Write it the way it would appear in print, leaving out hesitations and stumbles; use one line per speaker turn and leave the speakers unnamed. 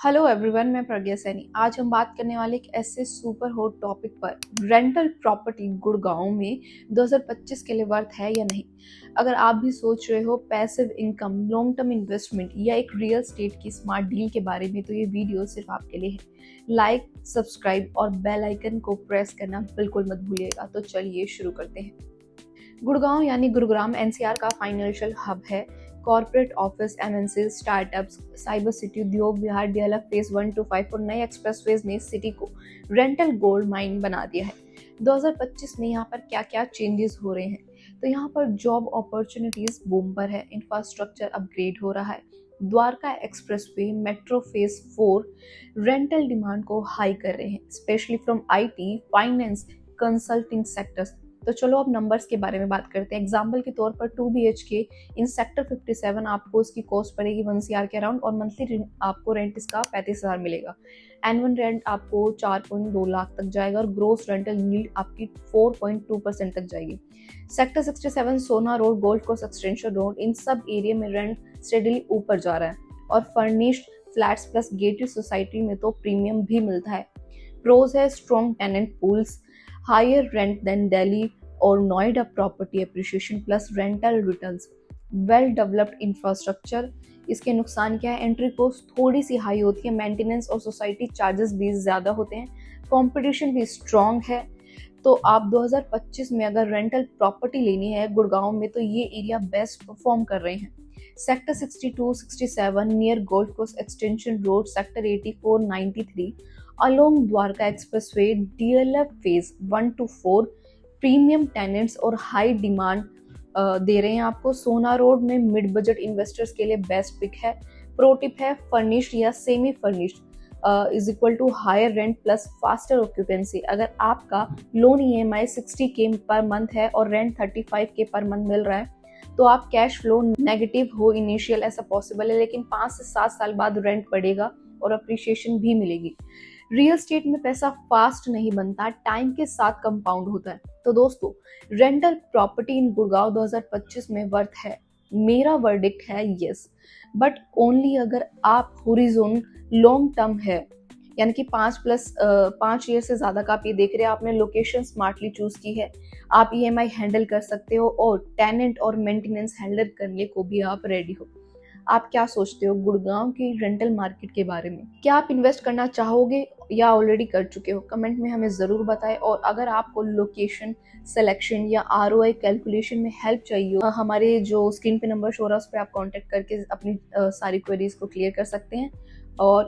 Hello everyone, मैं प्रज्ञा सैनी। आज हम बात करने वाले एक ऐसे सुपर हॉट टॉपिक पर, रेंटल प्रॉपर्टी गुड़गांव में 2025 के लिए वर्थ है या नहीं। अगर आप भी सोच रहे हो passive income, long term investment या एक रियल स्टेट की स्मार्ट डील के बारे में, तो ये वीडियो सिर्फ आपके लिए है। लाइक, सब्सक्राइब और बेल आइकन को प्रेस करना बिल्कुल मत भूलिएगा। तो चलिए शुरू करते हैं। गुड़गांव यानी गुरुग्राम एनसीआर का फाइनेंशियल हब है। Corporate office, MNC, startups, cyber city, उद्योग विहार, डीएलएफ फेज 1 to 5 और नए एक्सप्रेसवेज ने सिटी को रेंटल गोल्ड माइन बना दिया है। 2025 में यहाँ पर क्या क्या चेंजेस हो रहे हैं, तो यहाँ पर जॉब अपॉर्चुनिटीज बूम पर है, इंफ्रास्ट्रक्चर अपग्रेड हो रहा है। Dwarka expressway, metro phase 4 rental demand को हाई कर रहे हैं, specially from IT, finance, consulting sectors. तो चलो अब नंबर्स के बारे में बात करते हैं। एग्जाम्पल के तौर पर 2 BHK इन सेक्टर 57 आपको इसकी कॉस्ट पड़ेगी 1 CR के अराउंड, और मंथली आपको रेंट इसका 35,000 मिलेगा। एनुअल रेंट आपको 4.2 लाख तक जाएगा और ग्रोस रेंटल यील्ड आपकी 4.2% तक जाएगी। Sector 67, Sohna road, golf course extension road, इन सब एरिया में रेंट स्टेडली ऊपर जा रहा है और furnished flats plus gated society में तो प्रीमियम भी मिलता है। प्रोज है strong tenant pools, higher rent than Delhi और Noida property appreciation plus rental returns, well developed infrastructure. इसके नुकसान क्या है? एंट्री कॉस्ट थोड़ी सी हाई होती है, मेंटेनेंस और सोसाइटी चार्जेस भी ज़्यादा होते हैं, कंपटीशन भी स्ट्रॉन्ग है। तो आप 2025 में अगर रेंटल प्रॉपर्टी लेनी है गुड़गांव में, तो ये एरिया बेस्ट परफॉर्म कर रहे हैं। Sector 62, 67 near golf course extension road, sector 84, 93 along Dwarka expressway, DLF phase 1 to 4 premium tenants और हाई डिमांड दे रहे हैं आपको। सोना रोड में मिड बजट इन्वेस्टर्स के लिए बेस्ट पिक है। प्रो टिप है, फर्निश्ड या semi furnished is equal to higher rent plus faster occupancy. अगर आपका loan EMI 60K per month है और रेंट 35K पर मंथ मिल रहा है, तो आप कैश फ्लो नेगेटिव हो इनिशियल, ऐसा पॉसिबल है, लेकिन 5 से 7 साल बाद रेंट बढ़ेगा और अप्रिशिएशन भी मिलेगी। रियल स्टेट में पैसा फास्ट नहीं बनता, टाइम के साथ कंपाउंड होता है। तो दोस्तों, रेंटल प्रॉपर्टी इन गुड़गांव 2025 में वर्थ है। मेरा वर्डिक्ट है यस, बट ओनली अगर आप हॉरिजॉन लॉन्ग टर्म है, यानी कि 5 ईयर से ज्यादा का आप ये देख रहे हैं, आपने लोकेशन स्मार्टली चूज की है, आप EMI हैंडल कर सकते हो और टेनेंट और मेंटेनेंस हैंडल करने को भी आप रेडी हो। आप क्या सोचते हो गुड़गांव की रेंटल मार्केट के बारे में? क्या आप इन्वेस्ट करना चाहोगे या ऑलरेडी कर चुके हो? कमेंट में हमें ज़रूर बताएं। और अगर आपको लोकेशन सिलेक्शन या ROI कैलकुलेशन में हेल्प चाहिए हो, हमारे जो स्क्रीन पे नंबर शो रहा है उस पर आप कांटेक्ट करके अपनी सारी क्वेरीज को क्लियर कर सकते हैं। और